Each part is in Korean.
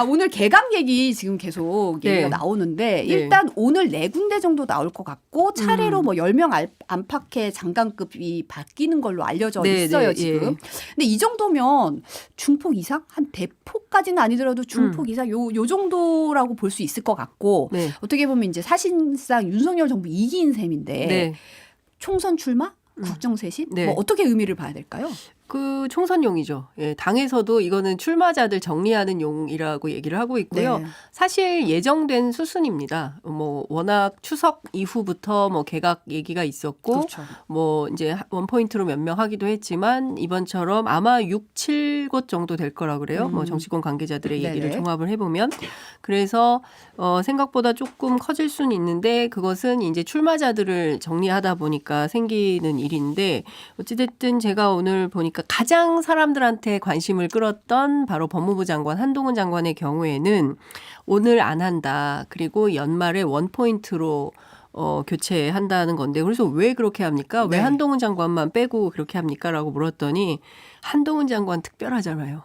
오늘 개각 얘기 지금 계속 얘기가 나오는데 일단 오늘 4군데 정도 나올 것 같고 차례로 뭐 10명 안팎의 장관급이 바뀌는 걸로 알려져 있어요 지금. 근데 이 정도면 중폭 이상? 한 대폭까지는 아니더라도 중폭 이상 요 정도라고 볼 수 있을 것 같고 어떻게 보면 이제 사실상 윤석열 정부 2기 셈인데 총선 출마? 국정쇄신? 뭐 어떻게 의미를 봐야 될까요? 그 총선용이죠. 예, 당에서도 이거는 출마자들 정리하는 용이라고 얘기를 하고 있고요. 사실 예정된 수순입니다. 뭐 워낙 추석 이후부터 뭐 개각 얘기가 있었고 뭐 이제 원포인트로 몇 명 하기도 했지만 이번처럼 아마 6, 7곳 정도 될 거라 그래요. 뭐 정치권 관계자들의 얘기를 종합을 해보면. 그래서 생각보다 조금 커질 수는 있는데 그것은 이제 출마자들을 정리하다 보니까 생기는 일인데 어찌됐든 제가 오늘 보니까 가장 사람들한테 관심을 끌었던 바로 법무부 장관 한동훈 장관의 경우에는 오늘 안 한다. 그리고 연말에 원포인트로 교체한다는 건데 그래서 왜 그렇게 합니까? 왜 한동훈 장관만 빼고 그렇게 합니까? 라고 물었더니 한동훈 장관 특별하잖아요.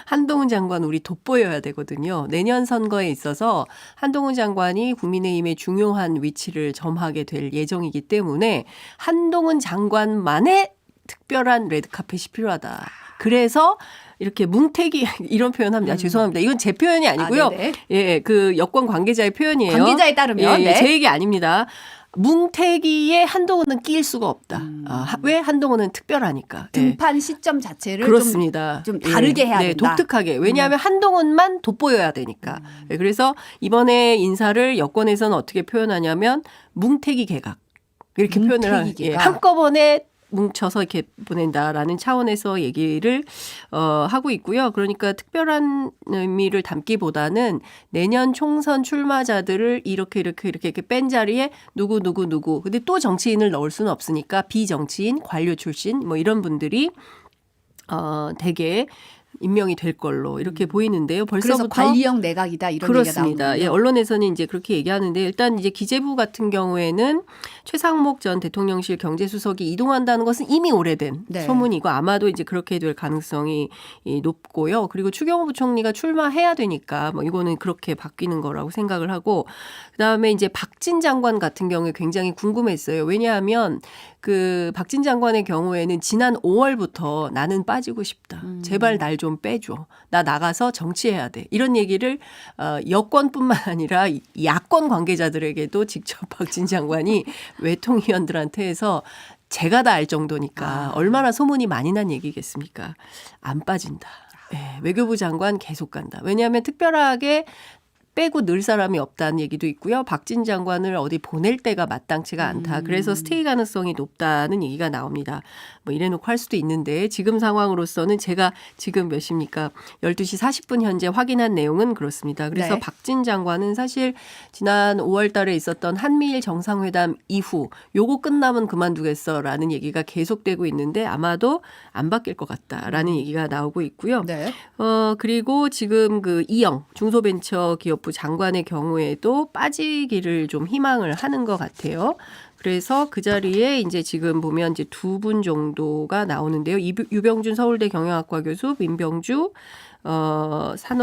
한동훈 장관 우리 돋보여야 되거든요. 내년 선거에 있어서 한동훈 장관이 국민의힘의 중요한 위치를 점하게 될 예정이기 때문에 한동훈 장관만의 특별한 레드카펫이 필요하다. 그래서 이렇게 뭉태기 이런 표현합니다. 죄송합니다. 이건 제 표현이 아니고요. 예, 그 여권 관계자의 표현이에요. 관계자에 따르면 제 얘기 아닙니다. 뭉태기에 한동훈은 끼일 수가 없다. 왜? 한동훈은 특별하니까. 등판 시점 자체를 그렇습니다. 좀 다르게 해야 된다. 독특하게. 왜냐하면 한동훈만 돋보여야 되니까. 그래서 이번에 인사를 여권에서는 어떻게 표현하냐면 뭉태기 개각. 이렇게 표현을 한꺼번에 뭉쳐서 이렇게 보낸다라는 차원에서 얘기를 하고 있고요. 그러니까 특별한 의미를 담기보다는 내년 총선 출마자들을 이렇게 뺀 자리에 누구. 근데 또 정치인을 넣을 수는 없으니까 비정치인, 관료 출신 뭐 이런 분들이 대개 임명이 될 걸로 이렇게 보이는데요. 벌써부터 그래서 관리형 내각이다 이런 얘기가 나오는군요. 예, 언론에서는 이제 그렇게 얘기하는데 일단 이제 기재부 같은 경우에는 최상목 전 대통령실 경제수석이 이동한다는 것은 이미 오래된 소문이고 아마도 이제 그렇게 될 가능성이 높고요. 그리고 추경호 부총리가 출마해야 되니까 뭐 이거는 그렇게 바뀌는 거라고 생각을 하고 그다음에 이제 박진 장관 같은 경우에 굉장히 궁금했어요. 왜냐하면 그 박진 장관의 경우에는 지난 5월부터 나는 빠지고 싶다. 제발 날 좀 빼줘. 나 나가서 정치해야 돼. 이런 얘기를 여권뿐만 아니라 야권 관계자들에게도 직접 박진 장관이 외통위원들한테 해서 제가 다 알 정도니까 얼마나 소문이 많이 난 얘기겠습니까? 안 빠진다. 네, 외교부 장관 계속 간다. 왜냐하면 특별하게 빼고 늘 사람이 없다는 얘기도 있고요. 박진 장관을 어디 보낼 때가 마땅치가 않다. 그래서 스테이 가능성이 높다는 얘기가 나옵니다. 뭐 이래놓고 할 수도 있는데 지금 상황으로서는 제가 지금 몇 시입니까? 12시 40분 현재 확인한 내용은 그렇습니다. 그래서 박진 장관은 사실 지난 5월 달에 있었던 한미일 정상회담 이후 요거 끝나면 그만두겠어라는 얘기가 계속되고 있는데 아마도 안 바뀔 것 같다라는 얘기가 나오고 있고요. 그리고 지금 그 이영 중소벤처기업부 장관의 경우에도 빠지기를 좀 희망을 하는 것 같아요. 그래서 그 자리에 이제 지금 보면 이제 2분 정도가 나오는데요. 유병준 서울대 경영학과 교수, 민병주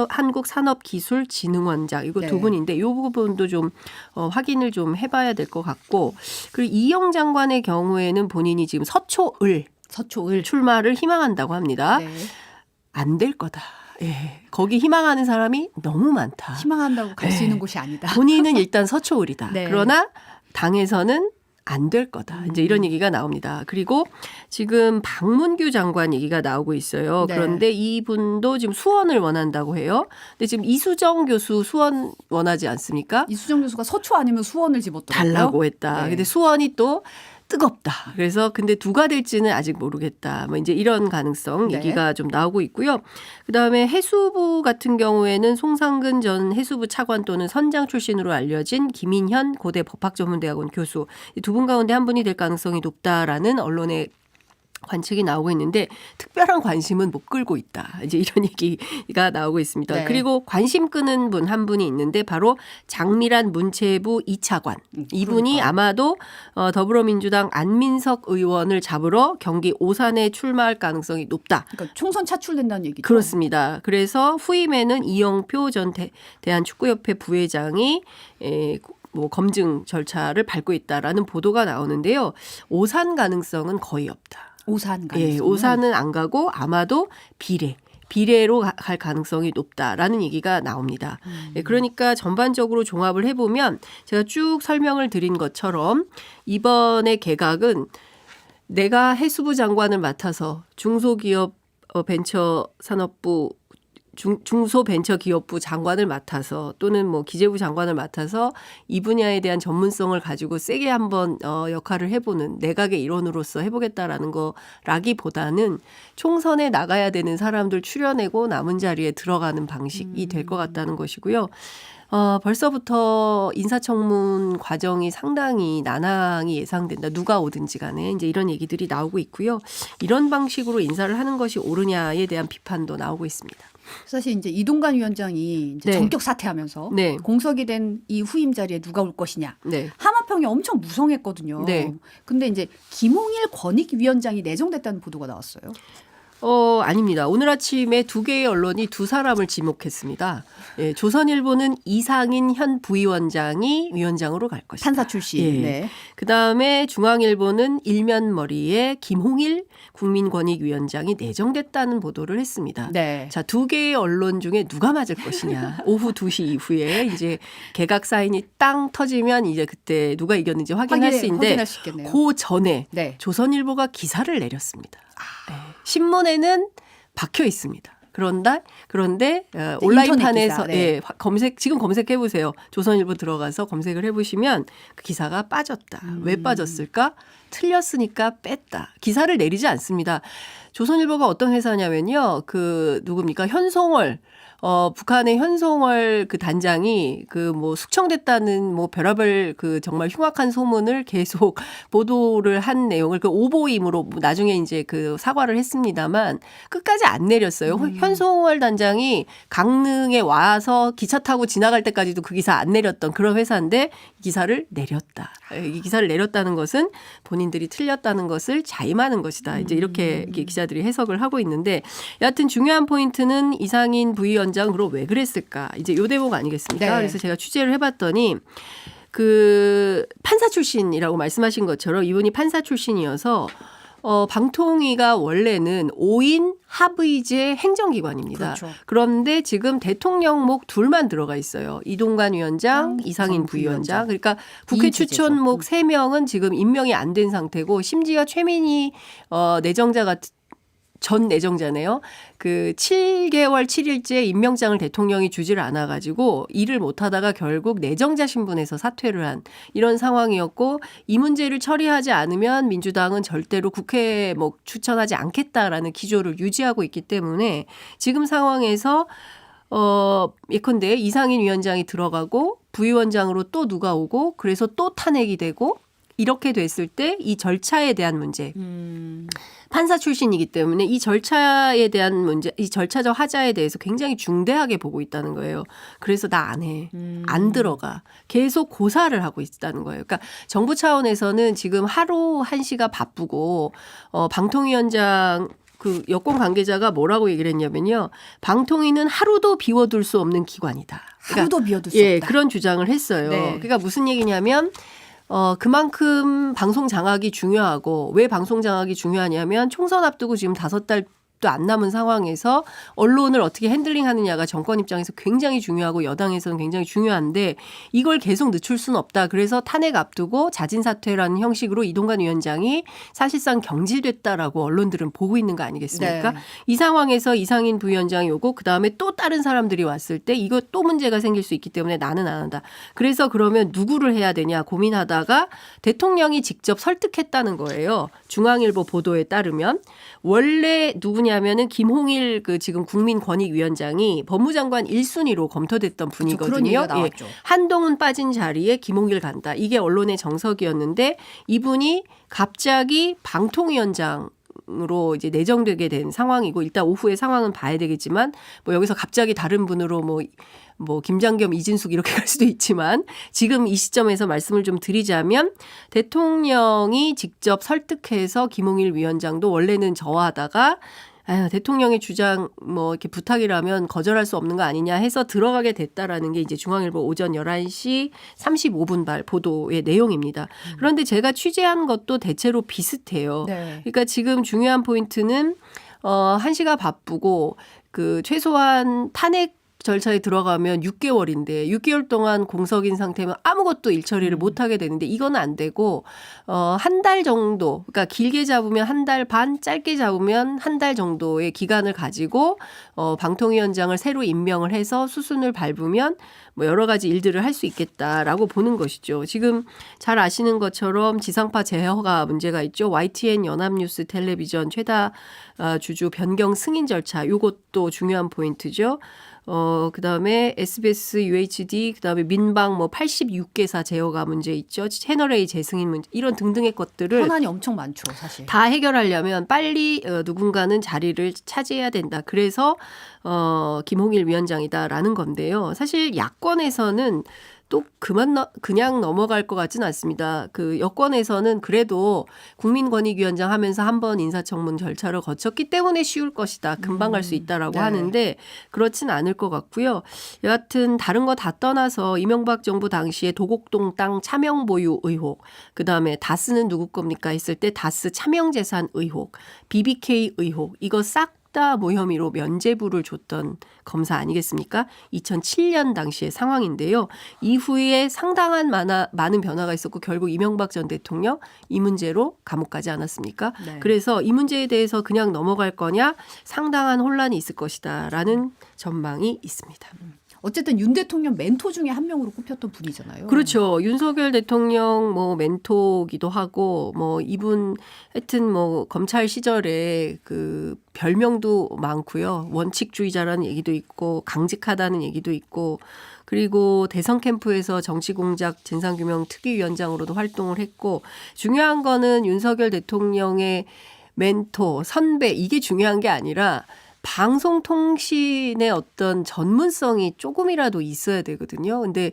한국산업기술진흥원장 이거 2분인데 이 부분도 좀 확인을 좀 해봐야 될 것 같고 그리고 이영 장관의 경우에는 본인이 지금 서초을 출마를 희망한다고 합니다. 안 될 거다. 예, 거기 희망하는 사람이 너무 많다. 희망한다고 갈 수 있는 곳이 아니다. 본인은 일단 서초을이다. 그러나 당에서는 안 될 거다. 이제 이런 얘기가 나옵니다. 그리고 지금 박문규 장관 얘기가 나오고 있어요. 그런데 이분도 지금 수원을 원한다고 해요. 근데 지금 이수정 교수 수원 원하지 않습니까? 이수정 교수가 서초 아니면 수원을 집었더라고요. 달라고 했다. 근데 수원이 또 뜨겁다. 그래서 근데 누가 될지는 아직 모르겠다. 뭐 이제 이런 가능성 얘기가 좀 나오고 있고요. 그다음에 해수부 같은 경우에는 송상근 전 해수부 차관 또는 선장 출신으로 알려진 김인현 고대 법학전문대학원 교수 이 2분 가운데 한 분이 될 가능성이 높다라는 언론의 관측이 나오고 있는데 특별한 관심은 못 끌고 있다. 이제 이런 얘기가 나오고 있습니다. 네. 그리고 관심 끄는 분 한 분이 있는데 바로 장미란 문체부 2차관. 이분이 그러니까. 아마도 더불어민주당 안민석 의원을 잡으러 경기 오산에 출마할 가능성이 높다. 그러니까 총선 차출된다는 얘기죠. 그렇습니다. 그래서 후임에는 이영표 전 대한축구협회 부회장이 뭐 검증 절차를 밟고 있다라는 보도가 나오는데요. 오산 가능성은 거의 없다. 오산 가능성. 예, 오산은 안 가고 아마도 비례로 갈 가능성이 높다라는 얘기가 나옵니다. 예, 그러니까 전반적으로 종합을 해보면 제가 쭉 설명을 드린 것처럼 이번에 개각은 내가 해수부 장관을 맡아서 중소기업 벤처산업부 중소벤처기업부 장관을 맡아서 또는 뭐 기재부 장관을 맡아서 이 분야에 대한 전문성을 가지고 세게 한번 역할을 해보는 내각의 일원으로서 해보겠다라는 거라기보다는 총선에 나가야 되는 사람들 추려내고 남은 자리에 들어가는 방식이 될 것 같다는 것이고요. 벌써부터 인사청문 과정이 상당히 난항이 예상된다. 누가 오든지 간에 이제 이런 얘기들이 나오고 있고요. 이런 방식으로 인사를 하는 것이 옳으냐에 대한 비판도 나오고 있습니다. 사실 이제 이동관 위원장이 이제 네. 전격 사퇴하면서 네. 공석이 된 이 후임 자리에 누가 올 것이냐. 네. 하마평이 엄청 무성했거든요. 네. 근데 이제 김홍일 권익위원장이 내정됐다는 보도가 나왔어요. 아닙니다. 오늘 아침에 두 개의 언론이 두 사람을 지목했습니다. 예, 조선일보는 이상인 현 부위원장이 위원장으로 갈 것이다. 판사 출신. 예. 네. 그다음에 중앙일보는 일면머리에 김홍일 국민권익위원장이 내정됐다는 보도를 했습니다. 네. 자, 두 개의 언론 중에 누가 맞을 것이냐. 오후 2시 이후에 이제 개각 사인이 땅 터지면 이제 그때 누가 이겼는지 확인할 수 있는데 확인할 수 있겠네요. 그 전에 네. 조선일보가 기사를 내렸습니다. 네. 신문에는 박혀 있습니다. 그런데 온라인판에서 기사, 네. 지금 검색해 보세요. 조선일보 들어가서 검색을 해보시면 그 기사가 빠졌다. 왜 빠졌을까? 틀렸으니까 뺐다. 기사를 내리지 않습니다. 조선일보가 어떤 회사냐면요. 누굽니까? 현송월. 북한의 현송월 그 단장이 뭐 숙청됐다는 뭐 별의별 정말 흉악한 소문을 계속 보도를 한 내용을 오보임으로 나중에 이제 사과를 했습니다만 끝까지 안 내렸어요. 현송월 단장이 강릉에 와서 기차 타고 지나갈 때까지도 그 기사 안 내렸던 그런 회사인데 이 기사를 내렸다. 이 기사를 내렸다는 것은 본인들이 틀렸다는 것을 자임하는 것이다. 이제 이렇게 기자들이 해석을 하고 있는데 여하튼 중요한 포인트는 이상인 부위원장 그럼 왜 그랬을까? 이제 요 대목 아니겠습니까? 네. 그래서 제가 취재를 해봤더니 판사 출신이라고 말씀하신 것처럼 이분이 판사 출신이어서 방통위가 원래는 5인 합의제 행정기관입니다. 그렇죠. 그런데 지금 대통령목 둘만 들어가 있어요. 이동관 위원장, 이상인 부위원장. 그러니까 국회 추천목 3명은 지금 임명이 안 된 상태고 심지어 최민희 전 내정자네요. 7개월 7일째 임명장을 대통령이 주지를 않아가지고 일을 못하다가 결국 내정자 신분에서 사퇴를 한 이런 상황이었고 이 문제를 처리하지 않으면 민주당은 절대로 국회목 추천하지 않겠다라는 기조를 유지하고 있기 때문에 지금 상황에서 예컨대 이상인 위원장이 들어가고 부위원장으로 또 누가 오고 그래서 또 탄핵이 되고 이렇게 됐을 때 이 절차에 대한 문제. 판사 출신이기 때문에 이 절차에 대한 문제, 이 절차적 하자에 대해서 굉장히 중대하게 보고 있다는 거예요. 그래서 나 안 해. 안 들어가. 계속 고사를 하고 있다는 거예요. 그러니까 정부 차원에서는 지금 하루 1시가 바쁘고 방통위원장 여권 관계자가 뭐라고 얘기를 했냐면요. 방통위는 하루도 비워둘 수 없는 기관이다. 그러니까, 하루도 비워둘 수 없다. 그런 주장을 했어요. 네. 그러니까 무슨 얘기냐면 그만큼 방송 장악이 중요하고 왜 방송 장악이 중요하냐면 총선 앞두고 지금 5달도 안 남은 상황에서 언론을 어떻게 핸들링하느냐가 정권 입장에서 굉장히 중요하고 여당에서는 굉장히 중요한데 이걸 계속 늦출 수는 없다. 그래서 탄핵 앞두고 자진사퇴라는 형식으로 이동관 위원장이 사실상 경질됐다라고 언론들은 보고 있는 거 아니겠습니까? 네. 이 상황에서 이상인 부위원장이 오고 그다음에 또 다른 사람들이 왔을 때 이거 또 문제가 생길 수 있기 때문에 나는 안 한다. 그래서 그러면 누구를 해야 되냐 고민하다가 대통령이 직접 설득했다는 거예요. 중앙일보 보도에 따르면 원래 누구냐면은 김홍일 지금 국민권익위원장이 법무장관 1순위로 검토됐던 분이거든요. 그런 얘기가 나왔죠. 한동훈 빠진 자리에 김홍일 간다. 이게 언론의 정석이었는데 이분이 갑자기 방통위원장 대통령으로 이제 내정되게 된 상황이고 일단 오후의 상황은 봐야 되겠지만 뭐 여기서 갑자기 다른 분으로 뭐 김장겸, 이진숙 이렇게 갈 수도 있지만 지금 이 시점에서 말씀을 좀 드리자면 대통령이 직접 설득해서 김홍일 위원장도 원래는 저하다가 대통령의 주장 뭐 이렇게 부탁이라면 거절할 수 없는 거 아니냐 해서 들어가게 됐다라는 게 이제 중앙일보 오전 11시 35분 발 보도의 내용입니다. 그런데 제가 취재한 것도 대체로 비슷해요. 네. 그러니까 지금 중요한 포인트는 한시가 바쁘고 그 최소한 탄핵 절차에 들어가면 6개월인데 6개월 동안 공석인 상태면 아무것도 일처리를 못하게 되는데 이건 안 되고 한 달 정도 그러니까 길게 잡으면 한 달 반 짧게 잡으면 한 달 정도의 기간을 가지고 방통위원장을 새로 임명을 해서 수순을 밟으면 뭐 여러 가지 일들을 할 수 있겠다라고 보는 것이죠. 지금 잘 아시는 것처럼 지상파 제어가 문제가 있죠. YTN 연합뉴스 텔레비전 최다 주주 변경 승인 절차 이것도 중요한 포인트죠. 그다음에 SBS, UHD, 그다음에 민방 뭐 86개사 제어가 문제 있죠. 채널A 재승인 문제 이런 등등의 것들을 현안이 엄청 많죠, 사실. 다 해결하려면 빨리 누군가는 자리를 차지해야 된다. 그래서 김홍일 위원장이다라는 건데요. 사실 야권에서는 또 그냥 넘어갈 것 같지는 않습니다. 그 여권에서는 그래도 국민권익위원장 하면서 한번 인사청문 절차를 거쳤기 때문에 쉬울 것이다. 금방 갈 수 있다라고 네. 하는데 그렇진 않을 것 같고요. 여하튼 다른 거 다 떠나서 이명박 정부 당시에 도곡동 땅 차명 보유 의혹, 그다음에 다스는 누구 겁니까 했을 때 다스 차명 재산 의혹, BBK 의혹 이거 싹 다 모혐의로 면죄부를 줬던 검사 아니겠습니까? 2007년 당시의 상황인데요. 이후에 상당한 많은 변화가 있었고 결국 이명박 전 대통령 이 문제로 감옥 가지 않았습니까? 네. 그래서 이 문제에 대해서 그냥 넘어갈 거냐 상당한 혼란이 있을 것이다라는 전망이 있습니다. 어쨌든 윤 대통령 멘토 중에 한 명으로 꼽혔던 분이잖아요. 그렇죠. 윤석열 대통령 뭐 멘토기도 하고 뭐 이분 하여튼 뭐 검찰 시절에 그 별명도 많고요. 원칙주의자라는 얘기도 있고 강직하다는 얘기도 있고 그리고 대선 캠프에서 정치공작 진상규명 특위위원장으로도 활동을 했고 중요한 거는 윤석열 대통령의 멘토, 선배 이게 중요한 게 아니라 방송통신의 어떤 전문성이 조금이라도 있어야 되거든요. 근데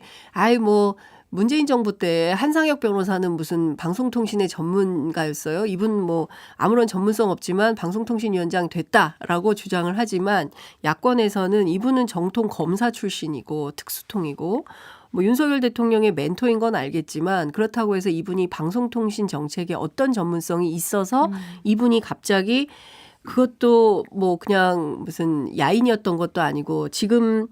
뭐 문재인 정부 때 한상혁 변호사는 무슨 방송통신의 전문가였어요. 이분 뭐 아무런 전문성 없지만 방송통신위원장 됐다라고 주장을 하지만 야권에서는 이분은 정통 검사 출신이고 특수통이고 뭐 윤석열 대통령의 멘토인 건 알겠지만 그렇다고 해서 이분이 방송통신 정책에 어떤 전문성이 있어서 이분이 갑자기 그것도 뭐 그냥 무슨 야인이었던 것도 아니고 지금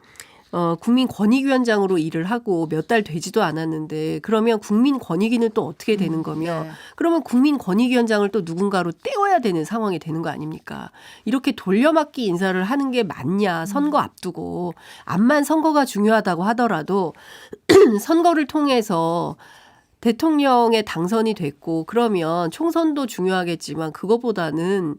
국민권익위원장으로 일을 하고 몇 달 되지도 않았는데 그러면 국민권익위는 또 어떻게 되는 거며 네. 그러면 국민권익위원장을 또 누군가로 떼어야 되는 상황이 되는 거 아닙니까? 이렇게 돌려막기 인사를 하는 게 맞냐 선거 앞두고 암만 선거가 중요하다고 하더라도 선거를 통해서 대통령의 당선이 됐고 그러면 총선도 중요하겠지만 그거보다는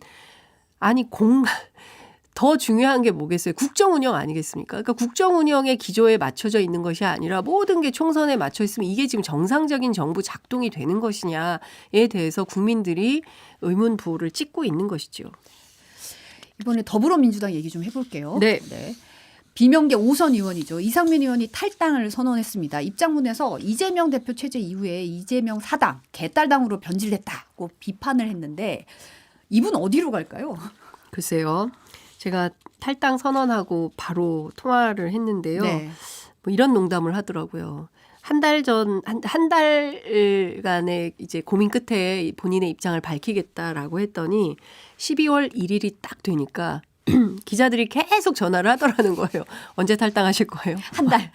더 중요한 게 뭐겠어요? 국정운영 아니겠습니까? 그러니까 국정운영의 기조에 맞춰져 있는 것이 아니라 모든 게 총선에 맞춰 있으면 이게 지금 정상적인 정부 작동이 되는 것이냐에 대해서 국민들이 의문부호를 찍고 있는 것이죠. 이번에 더불어민주당 얘기 좀 해볼게요. 네. 비명계 5선 의원이죠. 이상민 의원이 탈당을 선언했습니다. 입장문에서 이재명 대표 체제 이후에 이재명 사당, 개딸당으로 변질됐다고 비판을 했는데 이분 어디로 갈까요? 글쎄요. 제가 탈당 선언하고 바로 통화를 했는데요. 네. 뭐 이런 농담을 하더라고요. 한 달간의 이제 고민 끝에 본인의 입장을 밝히겠다라고 했더니 12월 1일이 딱 되니까 기자들이 계속 전화를 하더라는 거예요. 언제 탈당하실 거예요? 한 달.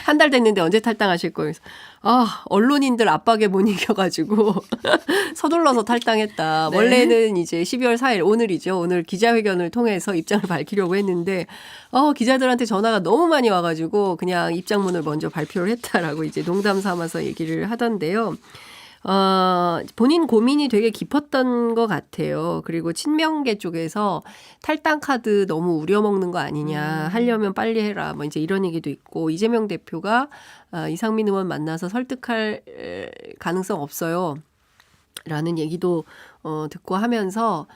한 달 됐는데 언제 탈당하실 거예요? 언론인들 압박에 못 이겨가지고 서둘러서 탈당했다. 네. 원래는 이제 12월 4일 오늘이죠. 오늘 기자회견을 통해서 입장을 밝히려고 했는데 기자들한테 전화가 너무 많이 와가지고 그냥 입장문을 먼저 발표를 했다라고 이제 농담 삼아서 얘기를 하던데요. 본인 고민이 되게 깊었던 것 같아요. 그리고 친명계 쪽에서 탈당 카드 너무 우려먹는 거 아니냐. 하려면 빨리 해라. 뭐 이제 이런 얘기도 있고 이재명 대표가 이상민 의원 만나서 설득할 가능성 없어요. 라는 얘기도 듣고 하면서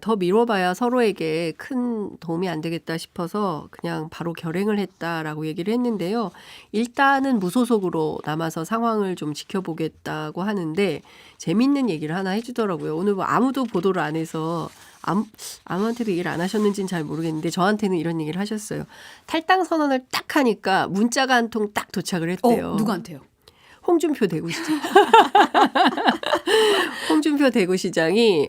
더 미뤄봐야 서로에게 큰 도움이 안 되겠다 싶어서 그냥 바로 결행을 했다라고 얘기를 했는데요. 일단은 무소속으로 남아서 상황을 좀 지켜보겠다고 하는데 재밌는 얘기를 하나 해주더라고요. 오늘 뭐 아무도 보도를 안 해서 아무한테도 얘기를 안 하셨는지는 잘 모르겠는데 저한테는 이런 얘기를 하셨어요. 탈당 선언을 딱 하니까 문자가 한 통 딱 도착을 했대요. 누구한테요? 홍준표 대구시장. 홍준표 대구시장이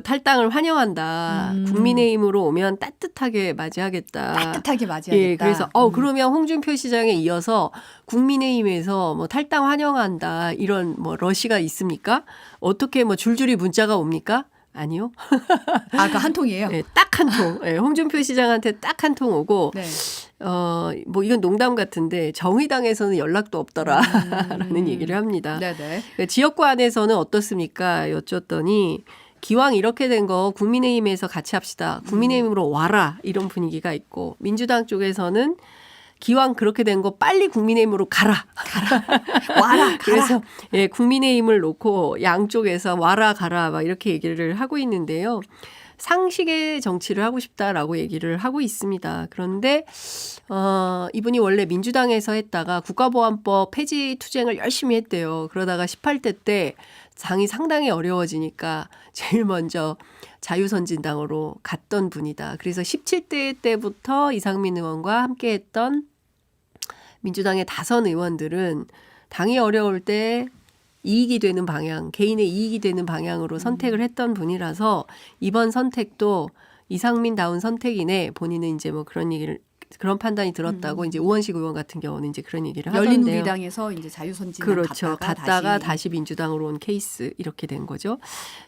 탈당을 환영한다. 국민의힘으로 오면 따뜻하게 맞이하겠다. 따뜻하게 맞이하겠다. 예, 그래서 그러면 홍준표 시장에 이어서 국민의힘에서 뭐 탈당 환영한다 이런 뭐 러시가 있습니까? 어떻게 뭐 줄줄이 문자가 옵니까? 아니요. 그 한 통이에요? 네, 딱 한 통. 네, 홍준표 시장한테 딱 한 통 오고 네. 뭐 이건 농담 같은데 정의당에서는 연락도 없더라라는 얘기를 합니다. 네네. 지역구 안에서는 어떻습니까? 여쭸더니 기왕 이렇게 된 거 국민의힘에서 같이 합시다. 국민의힘으로 와라 이런 분위기가 있고 민주당 쪽에서는 기왕 그렇게 된 거 빨리 국민의힘으로 가라. 와라. 그래서 예, 국민의힘을 놓고 양쪽에서 와라 가라 막 이렇게 얘기를 하고 있는데요. 상식의 정치를 하고 싶다라고 얘기를 하고 있습니다. 그런데 이분이 원래 민주당에서 했다가 국가보안법 폐지 투쟁을 열심히 했대요. 그러다가 18대 때 당이 상당히 어려워지니까 제일 먼저 자유선진당으로 갔던 분이다. 그래서 17대 때부터 이상민 의원과 함께했던 민주당의 다선 의원들은 당이 어려울 때 이익이 되는 방향, 개인의 이익이 되는 방향으로 선택을 했던 분이라서 이번 선택도 이상민다운 선택이네. 본인은 이제 뭐 그런 판단이 들었다고 이제 우원식 의원 같은 경우는 이제 그런 얘기를 하던데요. 열린우리당에서 이제 자유선진당 그렇죠. 갔다가 다시 민주당으로 온 케이스 이렇게 된 거죠.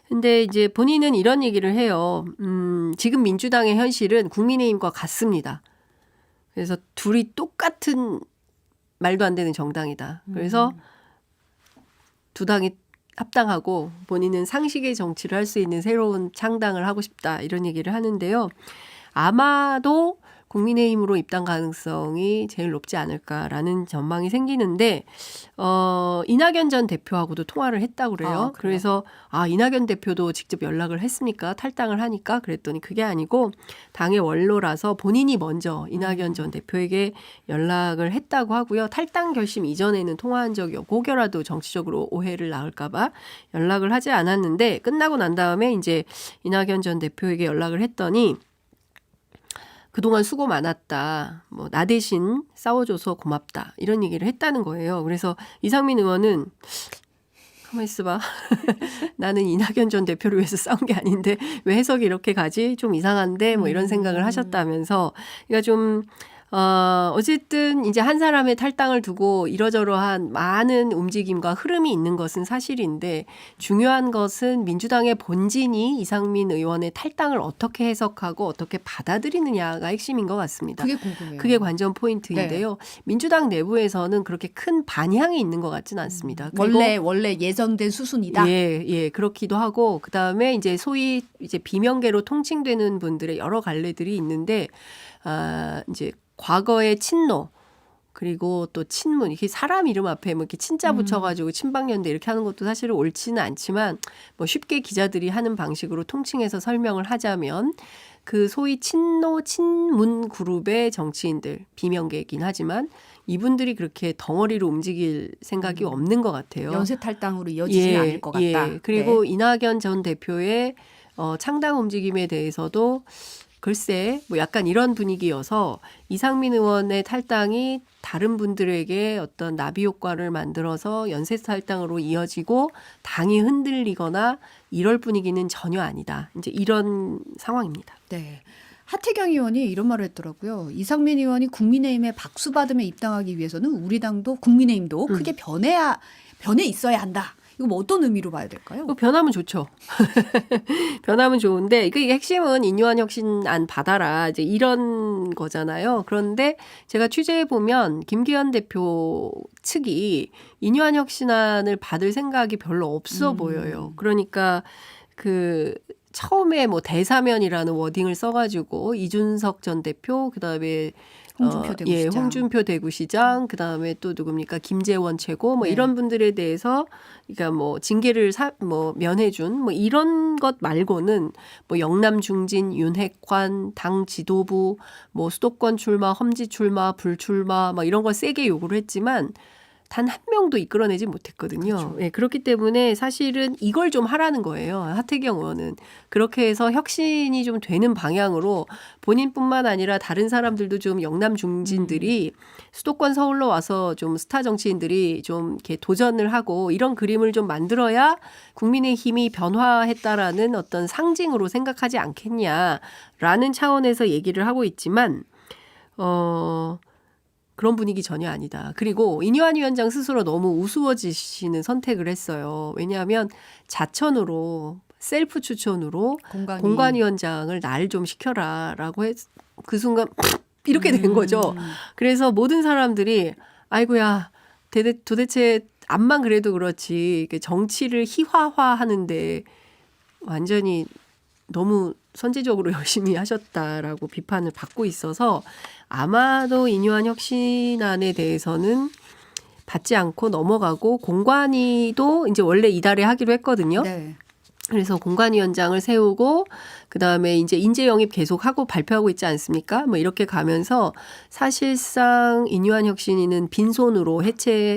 근데 이제 본인은 이런 얘기를 해요. 지금 민주당의 현실은 국민의힘과 같습니다. 그래서 둘이 똑같은 말도 안 되는 정당이다. 그래서 두 당이 합당하고 본인은 상식의 정치를 할 수 있는 새로운 창당을 하고 싶다. 이런 얘기를 하는데요. 아마도 국민의힘으로 입당 가능성이 제일 높지 않을까라는 전망이 생기는데 이낙연 전 대표하고도 통화를 했다고 그래요. 그래서 이낙연 대표도 직접 연락을 했습니까? 탈당을 하니까 그랬더니 그게 아니고 당의 원로라서 본인이 먼저 이낙연 전 대표에게 연락을 했다고 하고요. 탈당 결심 이전에는 통화한 적이 없고 혹여라도 정치적으로 오해를 낳을까 봐 연락을 하지 않았는데 끝나고 난 다음에 이제 이낙연 전 대표에게 연락을 했더니 그동안 수고 많았다. 뭐 나 대신 싸워줘서 고맙다. 이런 얘기를 했다는 거예요. 그래서 이상민 의원은 가만히 있어봐. 나는 이낙연 전 대표를 위해서 싸운 게 아닌데 왜 해석이 이렇게 가지? 좀 이상한데 뭐 이런 생각을 하셨다면서 그러니까 좀 어쨌든 이제 한 사람의 탈당을 두고 이러저러한 많은 움직임과 흐름이 있는 것은 사실인데 중요한 것은 민주당의 본진이 이상민 의원의 탈당을 어떻게 해석하고 어떻게 받아들이느냐가 핵심인 것 같습니다. 그게 궁금해요. 그게 관전 포인트인데요. 네. 민주당 내부에서는 그렇게 큰 반향이 있는 것 같지는 않습니다. 원래 예정된 수순이다. 예, 그렇기도 하고 그 다음에 이제 소위 이제 비명계로 통칭되는 분들의 여러 갈래들이 있는데 이제 과거의 친노 그리고 또 친문 이렇게 사람 이름 앞에 뭐 이렇게 친자 붙여가지고 친박연대 이렇게 하는 것도 사실은 옳지는 않지만 뭐 쉽게 기자들이 하는 방식으로 통칭해서 설명을 하자면 그 소위 친노 친문 그룹의 정치인들 비명계이긴 하지만 이분들이 그렇게 덩어리로 움직일 생각이 없는 것 같아요. 연쇄 탈당으로 이어지지는 않을 것 같다. 그리고 이낙연 전 대표의 창당 움직임에 대해서도 글쎄 뭐 약간 이런 분위기여서 이상민 의원의 탈당이 다른 분들에게 어떤 나비 효과를 만들어서 연쇄 탈당으로 이어지고 당이 흔들리거나 이럴 분위기는 전혀 아니다. 이제 이런 상황입니다. 네. 하태경 의원이 이런 말을 했더라고요. 이상민 의원이 국민의힘에 박수 받으며 입당하기 위해서는 우리 당도 국민의힘도 크게 변해 있어야 한다. 이거 뭐 어떤 의미로 봐야 될까요? 변하면 좋죠. 변하면 좋은데 이게 핵심은 인유한 혁신안 받아라 이제 이런 거잖아요. 그런데 제가 취재해 보면 김기현 대표 측이 인유한 혁신안을 받을 생각이 별로 없어 보여요. 그러니까 처음에 뭐 대사면이라는 워딩을 써가지고 이준석 전 대표 그다음에 홍준표 대구시장, 그다음에 또 누굽니까? 김재원 최고 뭐 네. 이런 분들에 대해서 그러니까 뭐 징계를 면해준 뭐 이런 것 말고는 뭐 영남 중진, 윤핵관, 당 지도부, 뭐 수도권 출마, 험지 출마, 불출마 뭐 이런 걸 세게 요구를 했지만 단 한 명도 이끌어내지 못했거든요. 그렇죠. 예, 그렇기 때문에 사실은 이걸 좀 하라는 거예요. 하태경 의원은. 그렇게 해서 혁신이 좀 되는 방향으로 본인뿐만 아니라 다른 사람들도 좀 영남 중진들이 수도권 서울로 와서 좀 스타 정치인들이 좀 이렇게 도전을 하고 이런 그림을 좀 만들어야 국민의힘이 변화했다라는 어떤 상징으로 생각하지 않겠냐라는 차원에서 얘기를 하고 있지만 그런 분위기 전혀 아니다. 그리고 인유한 위원장 스스로 너무 우스워지시는 선택을 했어요. 왜냐하면 자천으로 셀프 추천으로 공관위원장을 날 좀 시켜라라고 그 순간 이렇게 된 거죠. 그래서 모든 사람들이 아이고야 도대체 암만 그래도 그렇지 정치를 희화화하는데 완전히 너무 선제적으로 열심히 하셨다라고 비판을 받고 있어서 아마도 인유한 혁신안에 대해서는 받지 않고 넘어가고 공관위도 이제 원래 이달에 하기로 했거든요. 네. 그래서 공관위원장을 세우고 그다음에 이제 인재 영입 계속하고 발표하고 있지 않습니까? 뭐 이렇게 가면서 사실상 인유한 혁신위는 빈손으로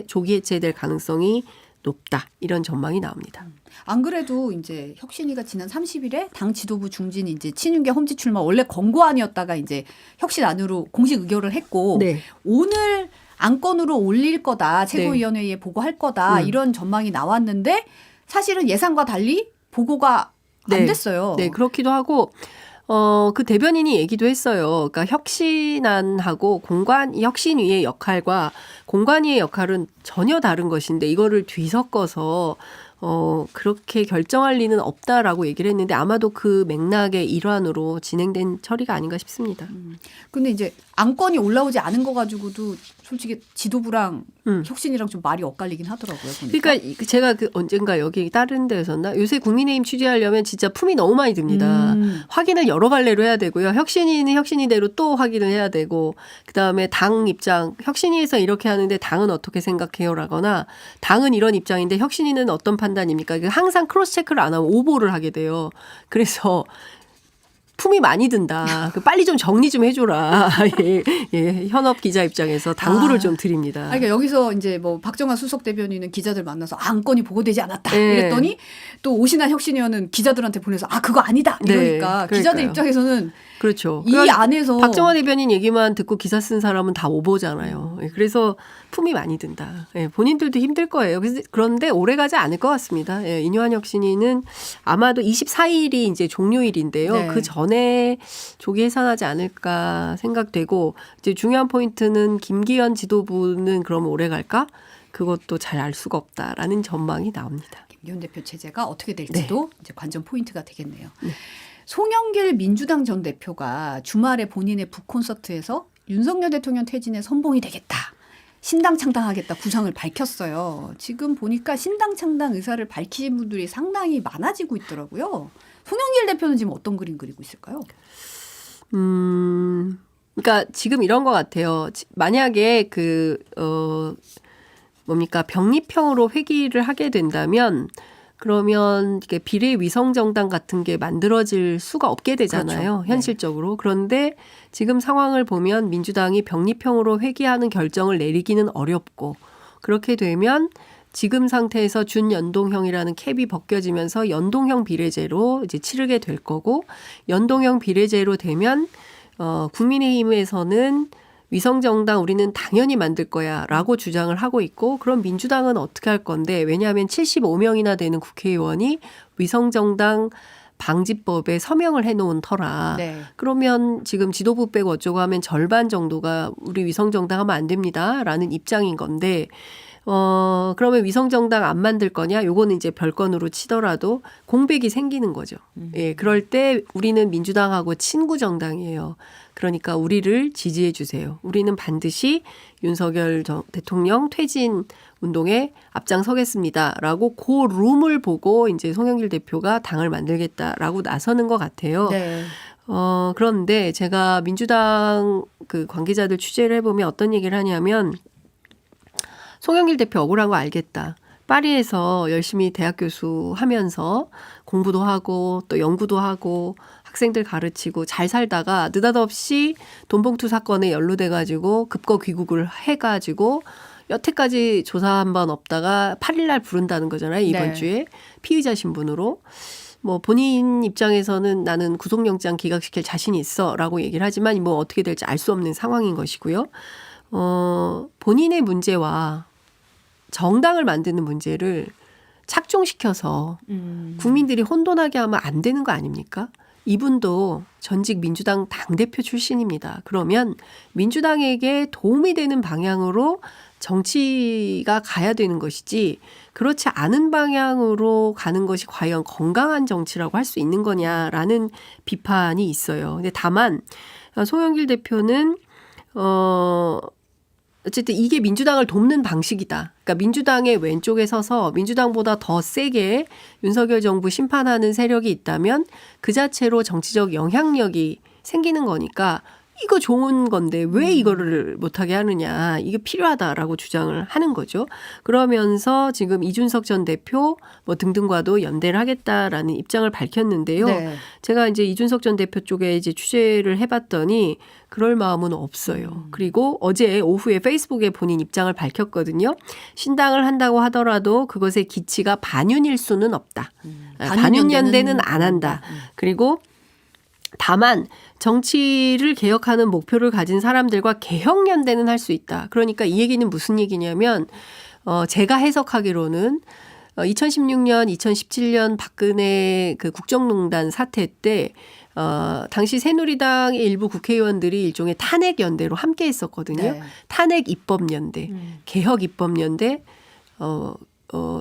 조기 해체될 가능성이 높다. 이런 전망이 나옵니다. 안 그래도 이제 혁신위가 지난 30일에 당 지도부 중진 이제 친윤계 험지 출마 원래 권고안이었다가 이제 혁신 안으로 공식 의결을 했고 네. 오늘 안건으로 올릴 거다. 최고위원회에 보고할 거다. 이런 전망이 나왔는데 사실은 예상과 달리 보고가 안 됐어요. 네, 그렇기도 하고 그 대변인이 얘기도 했어요. 그러니까 혁신안하고 혁신위의 역할과 공관위의 역할은 전혀 다른 것인데 이거를 뒤섞어서 그렇게 결정할 리는 없다라고 얘기를 했는데 아마도 그 맥락의 일환으로 진행된 처리가 아닌가 싶습니다. 근데 이제 안건이 올라오지 않은 거 가지고도 솔직히 지도부랑 혁신이랑 좀 말이 엇갈리긴 하더라고요. 보니까. 그러니까 제가 언젠가 여기 다른 데였었나? 요새 국민의힘 취재하려면 진짜 품이 너무 많이 듭니다. 확인을 여러 갈래로 해야 되고요. 혁신위는 혁신위대로 또 확인을 해야 되고 그다음에 당 입장 혁신위에서 이렇게 하는데 당은 어떻게 생각해요? 라거나 당은 이런 입장인데 혁신위는 어떤 판단입니까? 항상 크로스 체크를 안 하면 오보를 하게 돼요. 그래서 품이 많이 든다. 빨리 좀 정리 좀 해줘라. 예, 현업 기자 입장에서 당부를 좀 드립니다. 그러니까 여기서 이제 뭐 박정환 수석 대변인은 기자들 만나서 안건이 보고되지 않았다. 이랬더니 또 오신환 혁신위원은 기자들한테 보내서 그거 아니다. 이러니까 기자들 입장에서는 그렇죠. 이 안에서 박정환 대변인 얘기만 듣고 기사 쓴 사람은 다 오보잖아요. 그래서 품이 많이 든다. 본인들도 힘들 거예요. 그런데 오래가지 않을 것 같습니다. 인유한 혁신위는 아마도 24일이 이제 종료일인데요. 네. 그 전에 조기 해산하지 않을까 생각되고 이제 중요한 포인트는 김기현 지도부는 그럼 오래 갈까? 그것도 잘 알 수가 없다라는 전망이 나옵니다. 김기현 대표 체제가 어떻게 될지도 이제 관전 포인트가 되겠네요. 송영길 민주당 전 대표가 주말에 본인의 북콘서트에서 윤석열 대통령 퇴진에 선봉이 되겠다. 신당 창당하겠다 구상을 밝혔어요. 지금 보니까 신당 창당 의사를 밝히신 분들이 상당히 많아지고 있더라고요. 송영길 대표는 지금 어떤 그림 그리고 있을까요? 그러니까 지금 이런 것 같아요. 만약에 병립형으로 회귀를 하게 된다면 그러면 이게 비례위성정당 같은 게 만들어질 수가 없게 되잖아요. 그렇죠. 현실적으로. 그런데 지금 상황을 보면 민주당이 병립형으로 회귀하는 결정을 내리기는 어렵고 그렇게 되면 지금 상태에서 준연동형이라는 캡이 벗겨지면서 연동형 비례제로 이제 치르게 될 거고 연동형 비례제로 되면 국민의힘에서는 위성정당 우리는 당연히 만들 거야 라고 주장을 하고 있고 그럼 민주당은 어떻게 할 건데 왜냐하면 75명이나 되는 국회의원이 위성정당 방지법에 서명을 해놓은 터라. 네. 그러면 지금 지도부 빼고 어쩌고 하면 절반 정도가 우리 위성정당 하면 안 됩니다 라는 입장인 건데 그러면 위성정당 안 만들 거냐? 요거는 이제 별건으로 치더라도 공백이 생기는 거죠. 예, 그럴 때 우리는 민주당하고 친구 정당이에요. 그러니까 우리를 지지해 주세요. 우리는 반드시 윤석열 대통령 퇴진 운동에 앞장서겠습니다라고 그 룸을 보고 이제 송영길 대표가 당을 만들겠다라고 나서는 것 같아요. 네. 그런데 제가 민주당 그 관계자들 취재를 해보면 어떤 얘기를 하냐면 송영길 대표 억울한 거 알겠다. 파리에서 열심히 대학 교수 하면서 공부도 하고 또 연구도 하고 학생들 가르치고 잘 살다가 느닷없이 돈봉투 사건에 연루돼가지고 급거 귀국을 해가지고 여태까지 조사 한 번 없다가 8일날 부른다는 거잖아요. 이번 네. 주에 피의자 신분으로. 뭐 본인 입장에서는 나는 구속영장 기각시킬 자신이 있어라고 얘기를 하지만 뭐 어떻게 될지 알 수 없는 상황인 것이고요. 본인의 문제와 정당을 만드는 문제를 착종시켜서 국민들이 혼돈하게 하면 안 되는 거 아닙니까? 이분도 전직 민주당 당대표 출신입니다. 그러면 민주당에게 도움이 되는 방향으로 정치가 가야 되는 것이지 그렇지 않은 방향으로 가는 것이 과연 건강한 정치라고 할 수 있는 거냐라는 비판이 있어요. 근데 다만 송영길 대표는 어쨌든 이게 민주당을 돕는 방식이다. 그러니까 민주당의 왼쪽에 서서 민주당보다 더 세게 윤석열 정부 심판하는 세력이 있다면 그 자체로 정치적 영향력이 생기는 거니까 이거 좋은 건데 왜 이거를 못하게 하느냐. 이게 필요하다라고 주장을 하는 거죠. 그러면서 지금 이준석 전 대표 뭐 등등과도 연대를 하겠다라는 입장을 밝혔는데요. 네. 제가 이제 이준석 전 대표 쪽에 이제 취재를 해봤더니 그럴 마음은 없어요. 그리고 어제 오후에 페이스북에 본인 입장을 밝혔거든요. 신당을 한다고 하더라도 그것의 기치가 반윤일 수는 없다. 반윤연대는 안 한다. 그리고 다만 정치를 개혁하는 목표를 가진 사람들과 개혁연대는 할 수 있다. 그러니까 이 얘기는 무슨 얘기냐면 제가 해석하기로는 2016년, 2017년 박근혜 그 국정농단 사태 때 당시 새누리당의 일부 국회의원들이 일종의 탄핵연대로 함께 했었거든요. 네. 탄핵 입법연대, 개혁 입법연대,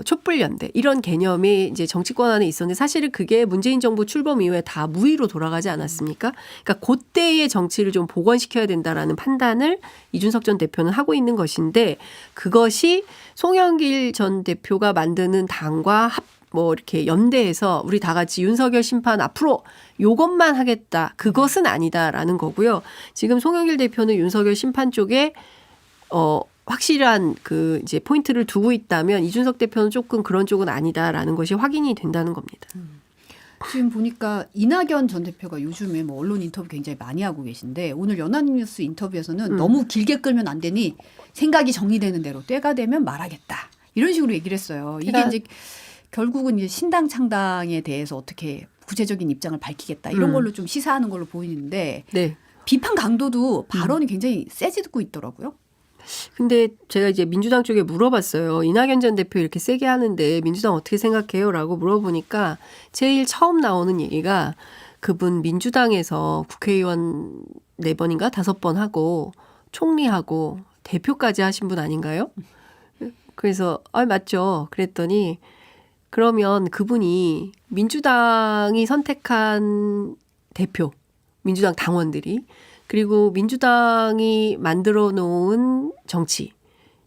촛불연대 이런 개념이 이제 정치권 안에 있었는데 사실은 그게 문재인 정부 출범 이후에 다 무위로 돌아가지 않았습니까? 그러니까 그때의 정치를 좀 복원시켜야 된다라는 판단을 이준석 전 대표는 하고 있는 것인데 그것이 송영길 전 대표가 만드는 당과 뭐 이렇게 연대해서 우리 다 같이 윤석열 심판 앞으로 요것만 하겠다. 그것은 아니다라는 거고요. 지금 송영길 대표는 윤석열 심판 쪽에 확실한 그 이제 포인트를 두고 있다면 이준석 대표는 조금 그런 쪽은 아니다라는 것이 확인이 된다는 겁니다. 지금 보니까 이낙연 전 대표가 요즘에 뭐 언론 인터뷰 굉장히 많이 하고 계신데 오늘 연합뉴스 인터뷰에서는 너무 길게 끌면 안 되니 생각이 정리되는 대로 때가 되면 말하겠다. 이런 식으로 얘기를 했어요. 이게 이제 결국은 이제 신당 창당에 대해서 어떻게 구체적인 입장을 밝히겠다. 이런 걸로 좀 시사하는 걸로 보이는데 네. 비판 강도도 발언이 굉장히 세지고 있더라고요. 근데 제가 이제 민주당 쪽에 물어봤어요. 이낙연 전 대표 이렇게 세게 하는데 민주당 어떻게 생각해요? 라고 물어보니까 제일 처음 나오는 얘기가 그분 민주당에서 국회의원 4번인가 5번 하고 총리하고 대표까지 하신 분 아닌가요? 그래서 맞죠. 그랬더니 그러면 그분이 민주당이 선택한 대표, 민주당 당원들이 그리고 민주당이 만들어 놓은 정치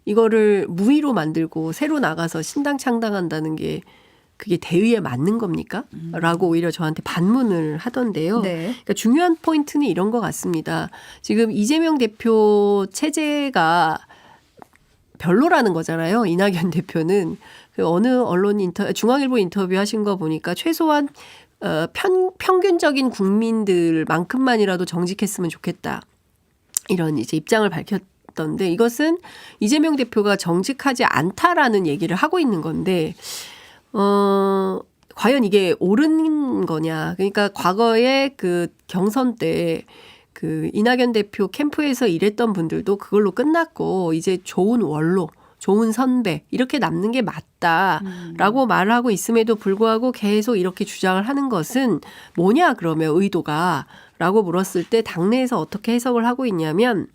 이거를 무위로 만들고 새로 나가서 신당 창당한다는 게 그게 대의에 맞는 겁니까? 라고 오히려 저한테 반문을 하던데요. 네. 그러니까 중요한 포인트는 이런 것 같습니다. 지금 이재명 대표 체제가 별로라는 거잖아요. 이낙연 대표는 그 어느 언론 중앙일보 인터뷰 하신 거 보니까 최소한 평균적인 국민들만큼만이라도 정직했으면 좋겠다. 이런 이제 입장을 밝혔던데 이것은 이재명 대표가 정직하지 않다라는 얘기를 하고 있는 건데 과연 이게 옳은 거냐. 그러니까 과거에 그 경선 때 그 이낙연 대표 캠프에서 일했던 분들도 그걸로 끝났고 이제 좋은 원로 좋은 선배 이렇게 남는 게 맞다라고 말을 하고 있음에도 불구하고 계속 이렇게 주장을 하는 것은 뭐냐 그러면 의도가 라고 물었을 때 당내에서 어떻게 해석을 하고 있냐면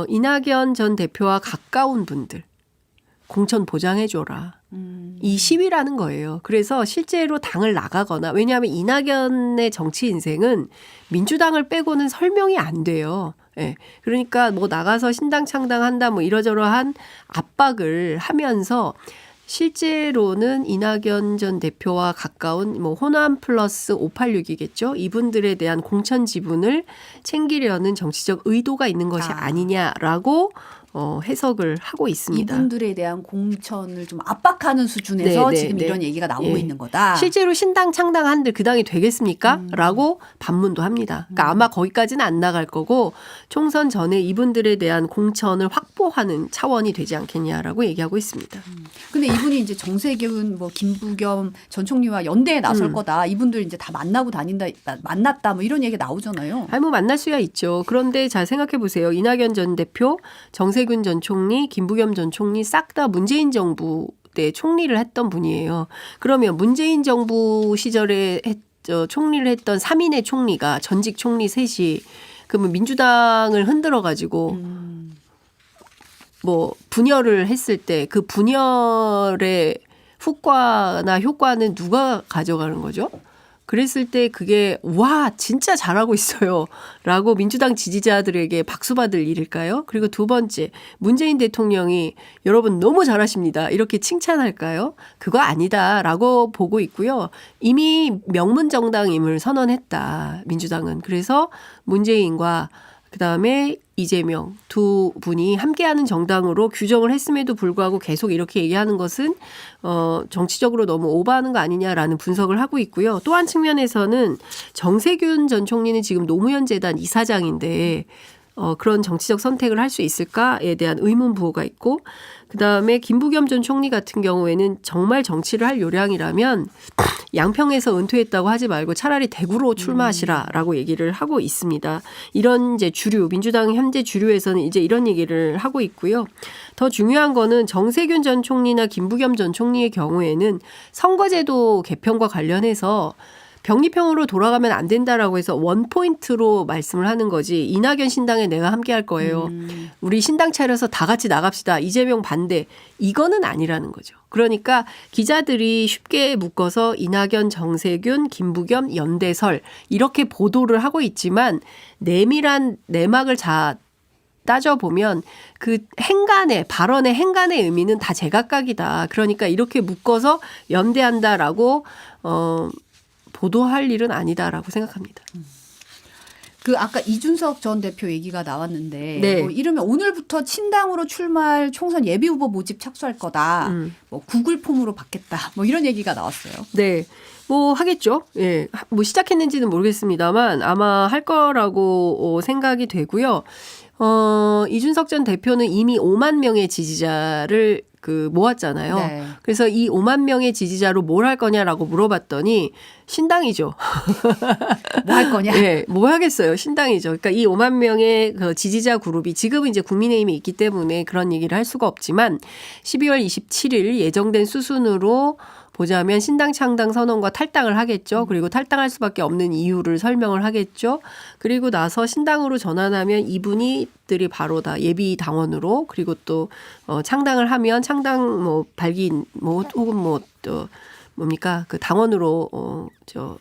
이낙연 전 대표와 가까운 분들 공천 보장해줘라. 이 시위라는 거예요. 그래서 실제로 당을 나가거나 왜냐하면 이낙연의 정치 인생은 민주당을 빼고는 설명이 안 돼요. 예. 그러니까 뭐 나가서 신당 창당한다 뭐 이러저러한 압박을 하면서 실제로는 이낙연 전 대표와 가까운 뭐 호남 플러스 586이겠죠. 이분들에 대한 공천 지분을 챙기려는 정치적 의도가 있는 것이 아니냐라고 해석을 하고 있습니다. 이분들에 대한 공천을 좀 압박하는 수준에서 지금 이런 얘기가 나오고 있는 거다. 실제로 신당 창당한들 그 당이 되겠습니까? 라고 반문도 합니다. 그러니까 아마 거기까지는 안 나갈 거고 총선 전에 이분들에 대한 공천을 확보하는 차원이 되지 않겠냐라고 얘기하고 있습니다. 근데 이분이 이제 정세균 뭐 김부겸 전 총리와 연대에 나설 거다. 이분들 이제 다 만나고 다닌다, 만났다 뭐 이런 얘기가 나오잖아요. 아니 뭐 만날 수야 있죠. 그런데 잘 생각해 보세요. 이낙연 전 대표, 정세균 전 총리, 김부겸 전 총리 싹 다 문재인 정부 때 총리를 했던 분이에요. 그러면 문재인 정부 시절에 총리를 했던 3인의 총리가 전직 총리 셋이 그러면 민주당을 흔들어 가지고 뭐 분열을 했을 때 그 분열의 후과나 효과는 누가 가져가는 거죠? 그랬을 때 그게 와 진짜 잘하고 있어요 라고 민주당 지지자들에게 박수 받을 일일까요? 그리고 두 번째 문재인 대통령이 여러분 너무 잘하십니다 이렇게 칭찬할까요? 그거 아니다라고 보고 있고요. 이미 명문정당임을 선언했다 민주당은. 그래서 문재인과 그다음에 이재명 두 분이 함께하는 정당으로 규정을 했음에도 불구하고 계속 이렇게 얘기하는 것은 정치적으로 너무 오버하는 거 아니냐라는 분석을 하고 있고요. 또 한 측면에서는 정세균 전 총리는 지금 노무현 재단 이사장인데 그런 정치적 선택을 할 수 있을까에 대한 의문 부호가 있고 그다음에 김부겸 전 총리 같은 경우에는 정말 정치를 할 요량이라면 양평에서 은퇴했다고 하지 말고 차라리 대구로 출마하시라라고 얘기를 하고 있습니다. 이런 이제 주류 민주당 현재 주류에서는 이제 이런 얘기를 하고 있고요. 더 중요한 거는 정세균 전 총리나 김부겸 전 총리의 경우에는 선거제도 개편과 관련해서 병리평으로 돌아가면 안 된다라고 해서 원포인트로 말씀을 하는 거지 이낙연 신당에 내가 함께 할 거예요. 우리 신당 차려서 다 같이 나갑시다. 이재명 반대. 이거는 아니라는 거죠. 그러니까 기자들이 쉽게 묶어서 이낙연, 정세균, 김부겸, 연대설 이렇게 보도를 하고 있지만 내밀한 내막을 따져보면 그 행간의 발언의 행간의 의미는 다 제각각이다. 그러니까 이렇게 묶어서 연대한다라고 보도할 일은 아니다라고 생각합니다. 그 아까 이준석 전 대표 얘기가 나왔는데 뭐 이러면 오늘부터 친당으로 출마할 총선 예비 후보 모집 착수할 거다. 뭐 구글 폼으로 받겠다. 뭐 이런 얘기가 나왔어요. 네. 뭐 하겠죠. 예. 뭐 시작했는지는 모르겠습니다만 아마 할 거라고 생각이 되고요. 이준석 전 대표는 이미 5만 명의 지지자를 모았잖아요. 네. 그래서 이 5만 명의 지지자로 뭘 할 거냐라고 물어봤더니 신당이죠. 뭐 할 거냐? 네, 뭐 하겠어요. 신당이죠. 그러니까 이 5만 명의 그 지지자 그룹이 지금은 이제 국민의힘이 있기 때문에 그런 얘기를 할 수가 없지만 12월 27일 예정된 수순으로 보자면 신당 창당 선언과 탈당을 하겠죠. 그리고 탈당할 수밖에 없는 이유를 설명을 하겠죠. 그리고 나서 신당으로 전환하면 이분이들이 바로 다 예비 당원으로 그리고 또 창당을 하면 창당 뭐 발기인 뭐 혹은 뭐 또 뭡니까 그 당원으로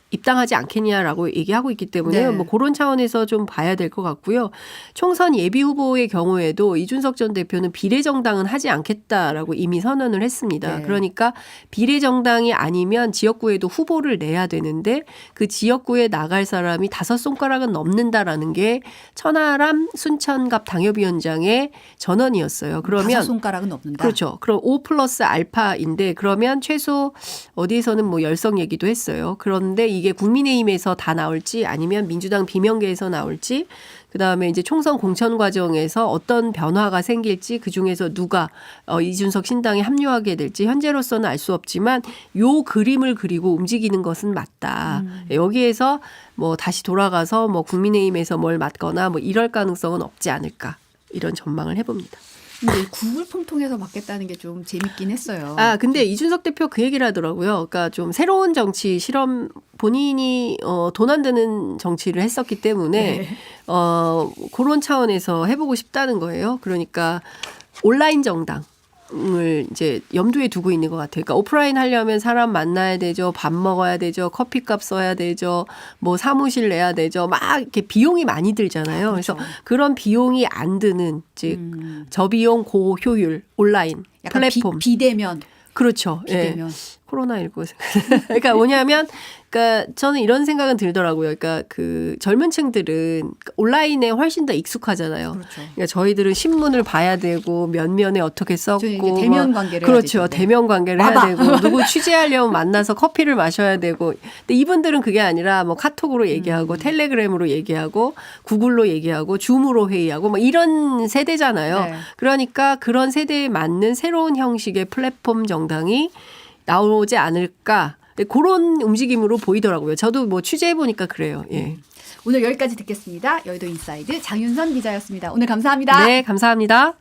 입당하지 않겠냐라고 얘기하고 있기 때문에 뭐 그런 차원에서 좀 봐야 될 것 같고요. 총선 예비 후보의 경우에도 이준석 전 대표는 비례정당은 하지 않겠다라고 이미 선언을 했습니다. 네. 그러니까 비례정당이 아니면 지역구에도 후보를 내야 되는데 그 지역구에 나갈 사람이 5손가락은 넘는다라는 게 천하람 순천갑 당협위원장의 전언이었어요. 그러면 5손가락은 넘는다. 그렇죠. 그럼 5 플러스 알파인데 그러면 최소 어디에서는 뭐 열성 얘기도 했어요. 그런데 이게 국민의힘에서 다 나올지 아니면 민주당 비명계에서 나올지 그다음에 이제 총선 공천 과정에서 어떤 변화가 생길지 그중에서 누가 이준석 신당에 합류하게 될지 현재로서는 알 수 없지만 요 그림을 그리고 움직이는 것은 맞다. 여기에서 뭐 다시 돌아가서 뭐 국민의힘에서 뭘 맡거나 뭐 이럴 가능성은 없지 않을까 이런 전망을 해봅니다. 근데 구글 폼 통해서 받겠다는 게 좀 재밌긴 했어요. 근데 이준석 대표 그 얘기를 하더라고요. 그러니까 좀 새로운 정치 실험 본인이 돈 안 드는 정치를 했었기 때문에 그런 차원에서 해보고 싶다는 거예요. 그러니까 온라인 정당. 을 이제 염두에 두고 있는 것 같아요. 그러니까 오프라인 하려면 사람 만나야 되죠. 밥 먹어야 되죠. 커피값 써야 되죠. 뭐 사무실 내야 되죠. 막 이렇게 비용이 많이 들잖아요. 그래서 그런 비용이 안 드는 즉 저비용 고효율 온라인 플랫폼. 비대면. 그렇죠. 비대면. 코로나19. 그러니까 뭐냐면, 그러니까 저는 이런 생각은 들더라고요. 그러니까 그 젊은 층들은 온라인에 훨씬 더 익숙하잖아요. 그렇죠. 그러니까 저희들은 신문을 봐야 되고 면면에 어떻게 썼고 대면 관계를 그렇죠. 해야 되죠. 대면 관계를 해야 되고 누구 취재하려면 만나서 커피를 마셔야 되고. 근데 이분들은 그게 아니라 뭐 카톡으로 얘기하고 텔레그램으로 얘기하고 구글로 얘기하고 줌으로 회의하고 뭐 이런 세대잖아요. 네. 그러니까 그런 세대에 맞는 새로운 형식의 플랫폼 정당이 나오지 않을까. 그런 움직임으로 보이더라고요. 저도 뭐 취재해 보니까 그래요. 예. 오늘 여기까지 듣겠습니다. 여의도 인사이드 장윤선 기자였습니다. 오늘 감사합니다. 네, 감사합니다.